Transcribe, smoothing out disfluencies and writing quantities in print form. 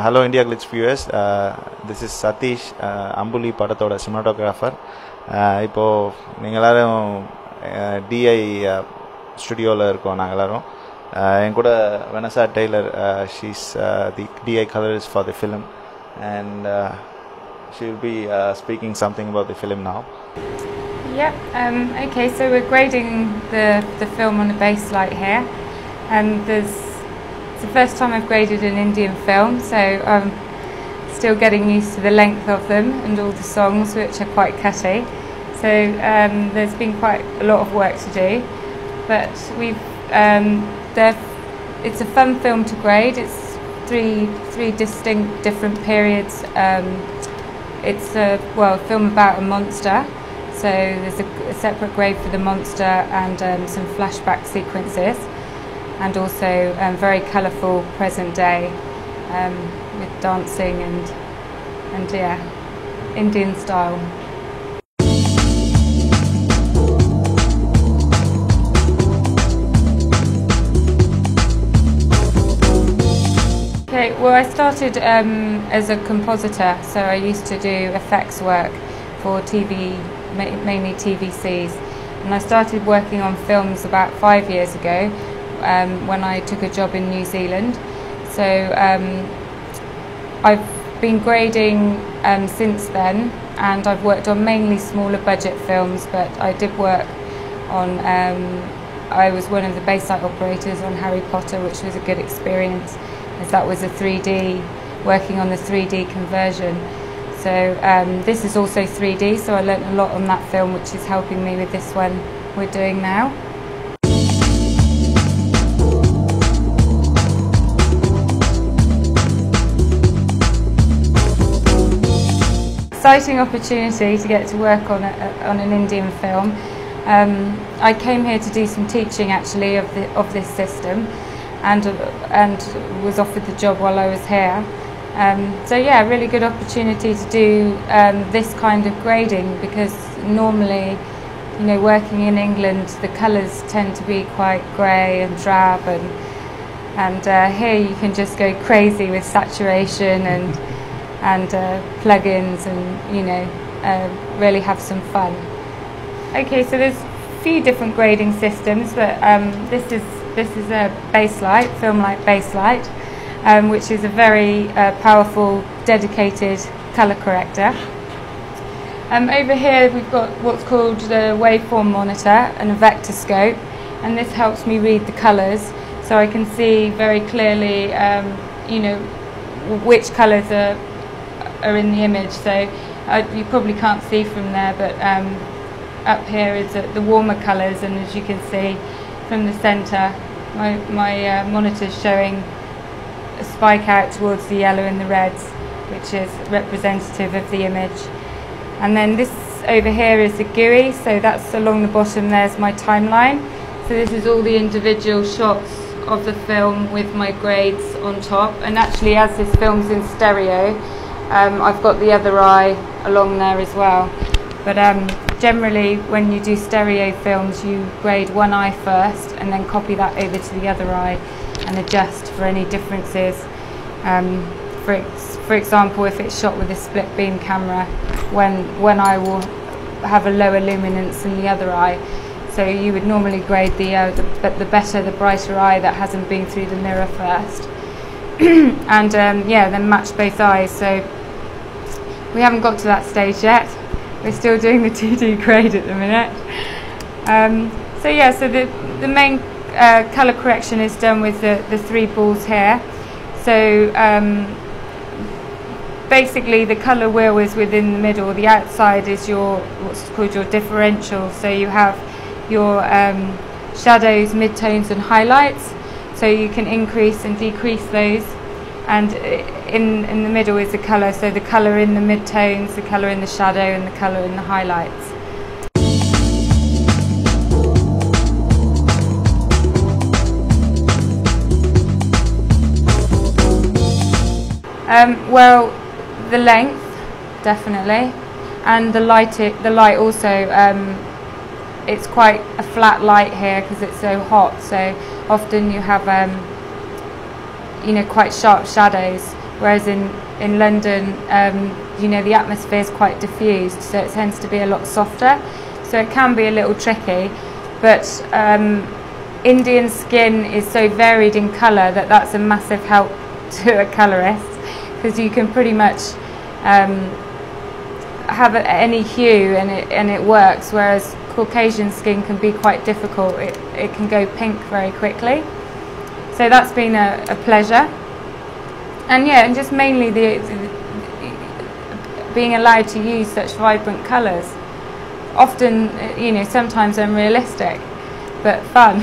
Hello India Glitch viewers, this is Sathish, Ambuli படத்தோட cinematographer. இப்போ நீங்க எல்லாரும் DI ஸ்டுடியோல இருக்கோம் நாங்க எல்லாரும். என் கூட Vanessa Taylor, she's the DI colorist for the film, and she will be speaking something about the film now. Yeah, okay, so we're grading the film on a base light here, and it's the first time I've graded an Indian film, so I'm still getting used to the length of them and all the songs, which are quite catchy. So there's been quite a lot of work to do, but it's a fun film to grade. It's three distinct different periods. It's a film about a monster, so there's a separate grade for the monster and some flashback sequences, and also very colourful present day with dancing and yeah, Indian style. Okay, well, I started as a compositor, so I used to do effects work for TV, mainly TVCs, and I started working on films about 5 years ago when I took a job in New Zealand. So I've been grading since then, and I've worked on mainly smaller budget films, but I did work on, I was one of the base light operators on Harry Potter, which was a good experience, as that was a 3D, working on the 3D conversion. So this is also 3D, so I learnt a lot on that film, which is helping me with this one we're doing now. Exciting opportunity to get to work on an Indian film. I came here to do some teaching actually of this system, and was offered the job while I was here. So yeah, really good opportunity to do this kind of grading, because normally, you know, working in England, the colours tend to be quite grey and drab, and here you can just go crazy with saturation and plugins, and you know, really have some fun. Okay, so there's a few different grading systems, but this is a base light, film light base light, which is a very powerful, dedicated colour corrector. Over here we've got what's called the waveform monitor and a vector scope, and this helps me read the colours, so I can see very clearly, you know, which colours are in the image. So you probably can't see from there, but up here is the warmer colours, and as you can see from the centre, my monitor's showing a spike out towards the yellow and the reds, which is representative of the image. And then this over here is the GUI, so that's along the bottom, there's my timeline. So this is all the individual shots of the film with my grades on top, and actually as this film's in stereo, I've got the other eye along there as well. But generally when you do stereo films, you grade one eye first and then copy that over to the other eye and adjust for any differences. For example, if it's shot with a split beam camera, one eye will have a lower luminance than the other eye, so you would normally grade the better, the brighter eye that hasn't been through the mirror first, and yeah, then match both eyes. So we haven't got to that stage yet. We're still doing the 2D grade at the minute. So yeah, so the main colour correction is done with the three balls here. So basically the colour wheel is within the middle. The outside is what's called your differential. So you have your shadows, midtones and highlights. So you can increase and decrease those. And in the middle is the colour, so the colour in the midtones, the colour in the shadow and the colour in the highlights. Well, the length, definitely, and the light also. It's quite a flat light here because it's so hot, so often you have you know, quite sharp shadows, whereas in London, you know, the atmosphere is quite diffused, so it tends to be a lot softer. So it can be a little tricky, but Indian skin is so varied in colour that that's a massive help to a colourist, because you can pretty much have any hue and it works, whereas Caucasian skin can be quite difficult. It can go pink very quickly. So that's been a pleasure. And yeah, and just mainly being allowed to use such vibrant colours. Often, you know, sometimes unrealistic, but fun.